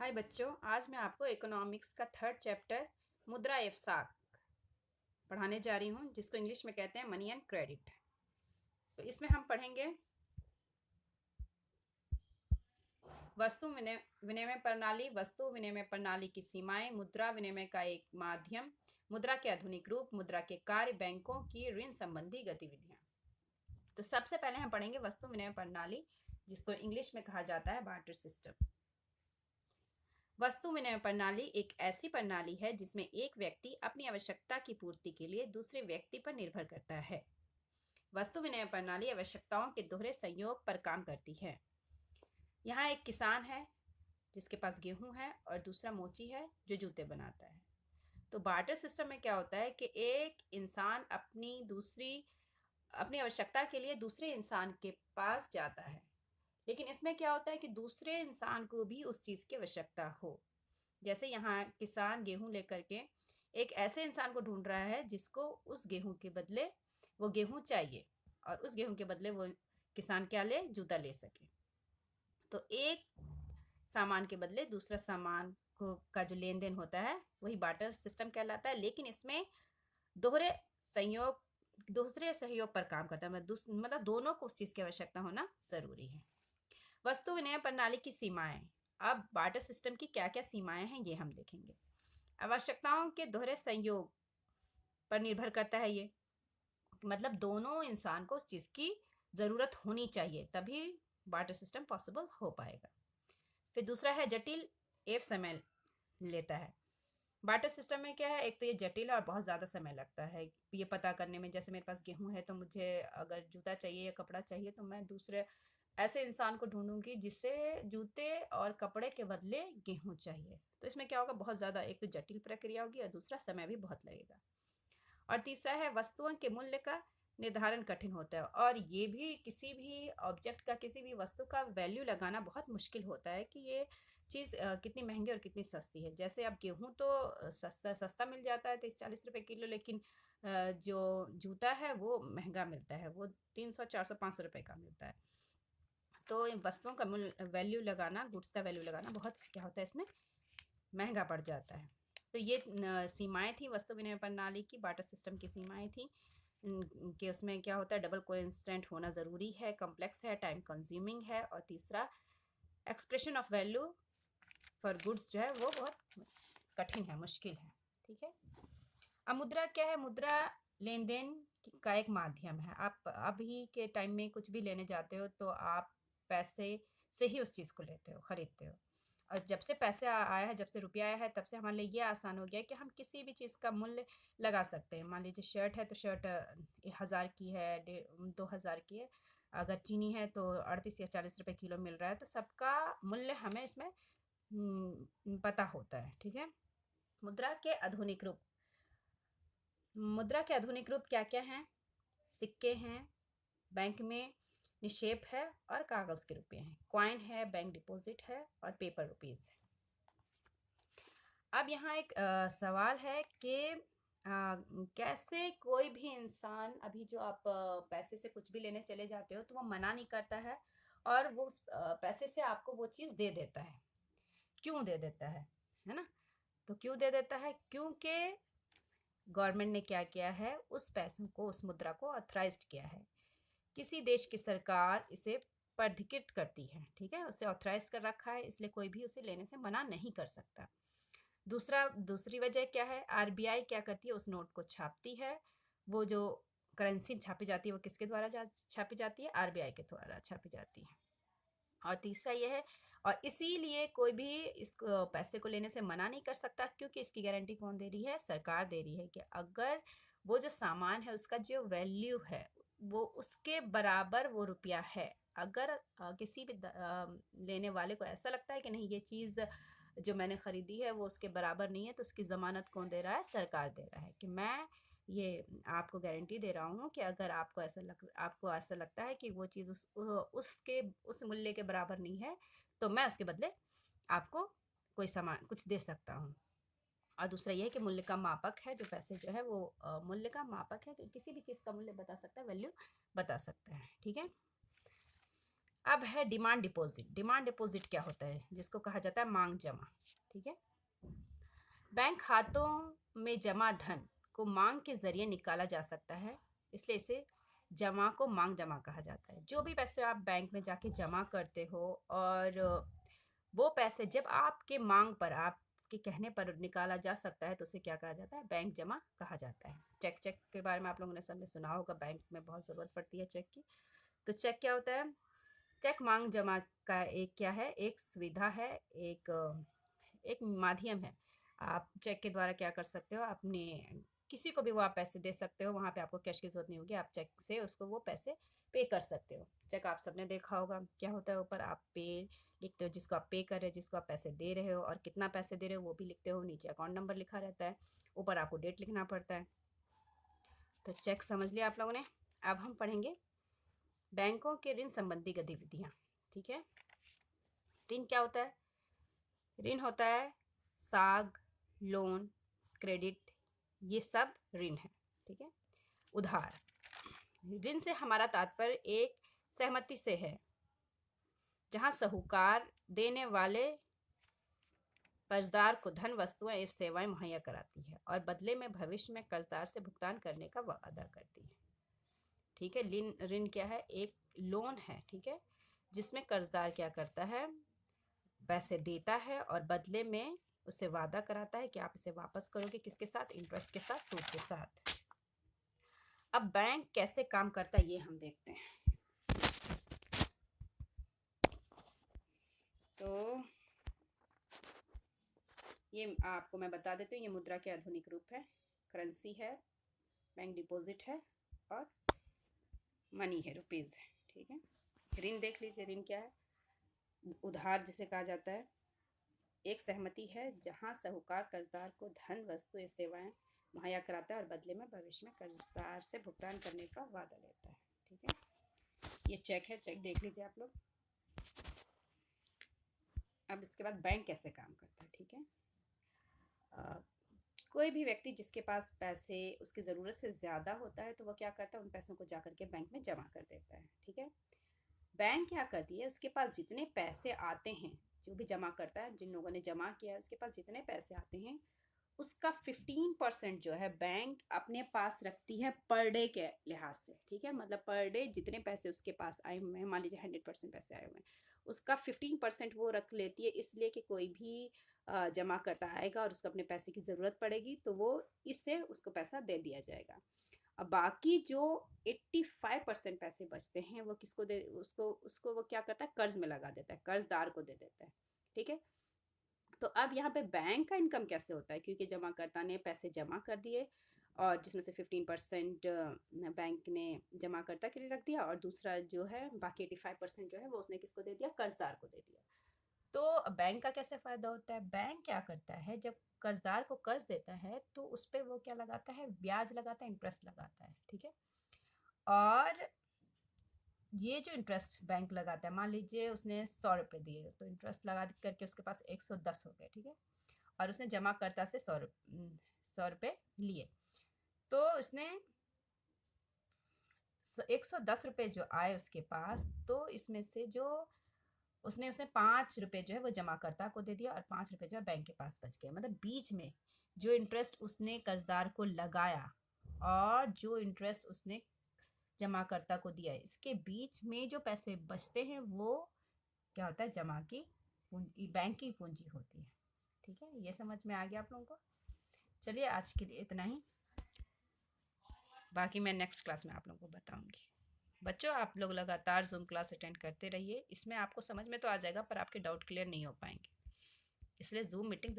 हाय बच्चों, आज मैं आपको इकोनॉमिक्स का थर्ड चैप्टर मुद्रा एवसाक पढ़ाने जा रही हूँ, जिसको इंग्लिश में कहते हैं मनी एंड क्रेडिट। तो इसमें हम पढ़ेंगे वस्तु विनिमय प्रणाली, वस्तु विनिमय प्रणाली की सीमाएं, मुद्रा विनिमय का एक माध्यम, मुद्रा के आधुनिक रूप, मुद्रा के कार्य, बैंकों की ऋण संबंधी गतिविधियां। तो सबसे पहले हम पढ़ेंगे वस्तु विनिमय प्रणाली, जिसको इंग्लिश में कहा जाता है बार्टर सिस्टम। वस्तु विनिमय प्रणाली एक ऐसी प्रणाली है जिसमें एक व्यक्ति अपनी आवश्यकता की पूर्ति के लिए दूसरे व्यक्ति पर निर्भर करता है। वस्तु विनिमय प्रणाली आवश्यकताओं के दोहरे संयोग पर काम करती है। यहाँ एक किसान है जिसके पास गेहूं है और दूसरा मोची है जो जूते बनाता है। तो बार्टर सिस्टम में क्या होता है कि एक इंसान अपनी आवश्यकता के लिए दूसरे इंसान के पास जाता है, लेकिन इसमें क्या होता है कि दूसरे इंसान को भी उस चीज़ की आवश्यकता हो। जैसे यहाँ किसान गेहूं लेकर के एक ऐसे इंसान को ढूंढ रहा है जिसको उस गेहूं के बदले वो गेहूं चाहिए, और उस गेहूं के बदले वो किसान क्या ले, जूता ले सके। तो एक सामान के बदले दूसरा सामान को का जो लेन देन होता है वही बार्टर सिस्टम कहलाता है, लेकिन इसमें दोहरे दूसरे सहयोग पर काम करता है। मतलब दोनों को उस चीज़ की आवश्यकता होना ज़रूरी है। वस्तु विनिमय प्रणाली की सीमाएं। अब बार्टर सिस्टम की क्या क्या सीमाएं हैं ये हम देखेंगे। आवश्यकताओं के दोहरे संयोग पर निर्भर करता है ये, मतलब दोनों इंसान को उस चीज़ की ज़रूरत होनी चाहिए, तभी बार्टर सिस्टम पॉसिबल हो पाएगा। फिर दूसरा है जटिल एवं समय लेता है। बार्टर सिस्टम में क्या है, एक तो ये जटिल और बहुत ज़्यादा समय लगता है ये पता करने में। जैसे मेरे पास गेहूं है तो मुझे अगर जूता चाहिए या कपड़ा चाहिए तो मैं दूसरे ऐसे इंसान को ढूंढूंगी जिससे जूते और कपड़े के बदले गेहूं चाहिए। तो इसमें क्या होगा, बहुत ज़्यादा एक तो जटिल प्रक्रिया होगी और दूसरा समय भी बहुत लगेगा। और तीसरा है वस्तुओं के मूल्य का निर्धारण कठिन होता है, और ये भी किसी भी ऑब्जेक्ट का, किसी भी वस्तु का वैल्यू लगाना बहुत मुश्किल होता है कि ये चीज़ कितनी महंगी और कितनी सस्ती है। जैसे अब गेहूं तो सस्ता सस्ता मिल जाता है 30-40 रुपए किलो, लेकिन जो जूता है वो महंगा मिलता है, वो 300-400-500 रुपए का मिलता है। तो इन वस्तुओं का मूल्य वैल्यू लगाना, गुड्स का वैल्यू लगाना बहुत क्या होता है, इसमें महंगा पड़ जाता है। तो ये सीमाएं थी वस्तु विनिमय प्रणाली की, बार्टर सिस्टम की सीमाएं थी कि उसमें क्या होता है, डबल कोइंसिडेंट होना ज़रूरी है, कॉम्प्लेक्स है, टाइम कंज्यूमिंग है, और तीसरा expression of value for goods जो है वो बहुत कठिन है, मुश्किल है। ठीक है। अब मुद्रा क्या है, मुद्रा लेन देन का एक माध्यम है। आप अभी के टाइम में कुछ भी लेने जाते हो तो आप पैसे से ही उस चीज़ को लेते हो, खरीदते हो। और जब से पैसे आया है, जब से रुपया आया है, तब से हमारे लिए ये आसान हो गया है कि हम किसी भी चीज़ का मूल्य लगा सकते हैं। मान लीजिए शर्ट है तो शर्ट 1000 की है, 2000 की है। अगर चीनी है तो 38 या 40 रुपए किलो मिल रहा है, तो सबका मूल्य हमें इसमें पता होता है। ठीक है। मुद्रा के आधुनिक रूप। मुद्रा के आधुनिक रूप क्या क्या हैं? सिक्के हैं, बैंक में निक्षेप है, और कागज़ के रुपये हैं। कॉइन है, बैंक डिपॉजिट है, और पेपर रुपीज़ है। अब यहाँ एक सवाल है कि कैसे कोई भी इंसान, अभी जो आप पैसे से कुछ भी लेने चले जाते हो तो वो मना नहीं करता है, और वो उस पैसे से आपको वो चीज़ दे देता है। क्यों दे देता है ना? तो क्यों दे देता है? क्योंकि गवर्नमेंट ने क्या किया है, उस पैसों को, उस मुद्रा को ऑथराइज्ड किया है। किसी देश की सरकार इसे प्राधिकृत करती है, ठीक है, उसे ऑथराइज कर रखा है, इसलिए कोई भी उसे लेने से मना नहीं कर सकता। दूसरी वजह क्या है, आरबीआई क्या करती है, उस नोट को छापती है। वो जो करेंसी छापी जाती है वो किसके द्वारा छापी जाती है? आरबीआई के द्वारा छापी जाती है। और तीसरा ये है, और इसीलिए कोई भी इस पैसे को लेने से मना नहीं कर सकता, क्योंकि इसकी गारंटी कौन दे रही है? सरकार दे रही है कि अगर वो जो सामान है उसका जो वैल्यू है वो उसके बराबर वो रुपया है। अगर किसी भी लेने वाले को ऐसा लगता है कि नहीं, ये चीज़ जो मैंने ख़रीदी है वो उसके बराबर नहीं है, तो उसकी ज़मानत कौन दे रहा है? सरकार दे रहा है कि मैं ये आपको गारंटी दे रहा हूँ कि अगर आपको ऐसा लगता है कि वो चीज़ उस मूल्य के बराबर नहीं है, तो मैं उसके बदले आपको कोई सामान कुछ दे सकता हूँ। और दूसरा ये है कि मूल्य का मापक है, जो पैसे जो है वो मूल्य का मापक है कि किसी भी चीज़ का मूल्य बता सकता है, वैल्यू बता सकता है। ठीक है। अब है डिमांड डिपॉजिट। डिमांड डिपॉजिट क्या होता है? जिसको कहा जाता है मांग जमा। ठीक है, बैंक खातों में जमा धन को मांग के जरिए निकाला जा सकता है, इसलिए इसे जमा को मांग जमा कहा जाता है। जो भी पैसे आप बैंक में जाके जमा करते हो और वो पैसे जब आपके मांग पर, आपके कहने पर निकाला जा सकता है, तो उसे क्या कहा जाता है? बैंक जमा कहा जाता है। चेक, चेक के बारे में आप लोगों ने सबने सुना होगा, बैंक में बहुत ज़रूरत पड़ती है चेक की। तो चेक क्या होता है? चेक मांग जमा का एक क्या है? एक सुविधा है, एक माध्यम है। आप चेक के द्वारा क्या कर सकते हो? अपने किसी को भी वो आप पैसे दे सकते हो, वहाँ पे आपको कैश की ज़रूरत नहीं होगी, आप चेक से उसको वो पैसे पे कर सकते हो। चेक आप सबने देखा होगा, क्या होता है ऊपर आप पे लिखते हो, जिसको आप पे कर रहे हो, जिसको आप पैसे दे रहे हो और कितना पैसे दे रहे हो वो भी लिखते हो। नीचे अकाउंट नंबर लिखा रहता है, ऊपर आपको डेट लिखना पड़ता है। तो चेक समझ लिया आप लोगों ने। अब हम पढ़ेंगे बैंकों के ऋण संबंधी गतिविधियाँ। ठीक है, ऋण क्या होता है? ऋण होता है साख, लोन, क्रेडिट, ये सब ऋण है। ठीक है, उधार। ऋण से हमारा तात्पर्य एक सहमति से है, जहां साहूकार देने वाले कर्जदार को धन, वस्तुएं एवं सेवाएं मुहैया कराती है और बदले में भविष्य में कर्जदार से भुगतान करने का वादा करती है। ठीक है, ऋण क्या है? एक लोन है। ठीक है, जिसमें कर्जदार क्या करता है? पैसे देता है और बदले में उससे वादा कराता है कि आप इसे वापस करोगे, किसके साथ? इंटरेस्ट के साथ, सूद के साथ। अब बैंक कैसे काम करता है ये हम देखते हैं। तो ये आपको मैं बता देती हूँ, ये मुद्रा के आधुनिक रूप है। करेंसी है, बैंक डिपॉजिट है और मनी है, रुपीज़। ठीक है, ऋण देख लीजिए। ऋण क्या है? उधार जिसे कहा जाता है, एक सहमति है जहां साहूकार कर्जदार को धन, वस्तु या सेवाएं मुहैया कराता है और बदले में भविष्य में कर्जदार से भुगतान करने का वादा लेता है। ठीक है, ये चेक है, चेक देख लीजिए आप लोग। अब इसके बाद बैंक कैसे काम करता है। ठीक है, कोई भी व्यक्ति जिसके पास पैसे उसकी ज़रूरत से ज़्यादा होता है, तो वो क्या करता है? उन पैसों को जा कर के बैंक में जमा कर देता है। ठीक है, बैंक क्या करती है? उसके पास जितने पैसे आते हैं, जो भी जमा करता है, जिन लोगों ने जमा किया है, उसके पास जितने पैसे आते हैं, उसका 15% जो है बैंक अपने पास रखती है पर डे के लिहाज से। ठीक है, मतलब पर डे जितने पैसे उसके पास आए हुए हैं, मान लीजिए 100% पैसे आए हुए हैं, उसका 15% वो रख लेती है, इसलिए कि कोई भी जमा करता आएगा और उसको अपने पैसे की ज़रूरत पड़ेगी तो वो इससे उसको पैसा दे दिया जाएगा। अब बाकी जो 85% पैसे बचते हैं वो किसको दे? उसको उसको वो क्या करता है? कर्ज में लगा देता है, कर्जदार को दे देता है। ठीक है, तो अब यहाँ पे बैंक का इनकम कैसे होता है? क्योंकि जमाकर्ता ने पैसे जमा कर दिए और जिसमें से 15% बैंक ने जमाकर्ता के लिए रख दिया और दूसरा जो है बाकी 85% जो है वो उसने किसको दे दिया? कर्जदार को दे दिया। तो बैंक का कैसे फ़ायदा होता है? बैंक क्या करता है, जब कर्जदार को कर्ज देता है तो उस पर वो क्या लगाता है? ब्याज लगाता है, इंटरेस्ट लगाता है। ठीक है, और ये जो इंटरेस्ट बैंक लगाता है, मान लीजिए उसने 100 रुपये दिए तो इंटरेस्ट लगा करके उसके पास 110 हो गए। ठीक है, और उसने जमाकर्ता से 100 रुपये लिए, तो उसने 110 रुपये जो आए उसके पास, तो इसमें से जो उसने उसने 5 रुपये जो है वो जमाकर्ता को दे दिया और 5 रुपये जो है बैंक के पास बच गए। मतलब बीच में जो इंटरेस्ट उसने कर्जदार को लगाया और जो इंटरेस्ट उसने जमाकर्ता को दिया है, इसके बीच में जो पैसे बचते हैं वो क्या होता है? जमा की पूंजी, बैंक की पूंजी होती है। ठीक है, ये समझ में आ गया आप लोगों को? चलिए आज के लिए इतना ही, बाकी मैं नेक्स्ट क्लास में आप लोगों को बताऊंगी। बच्चों, आप लोग लगातार जूम क्लास अटेंड करते रहिए, इसमें आपको समझ में तो आ जाएगा पर आपके डाउट क्लियर नहीं हो पाएंगे, इसलिए जूम मीटिंग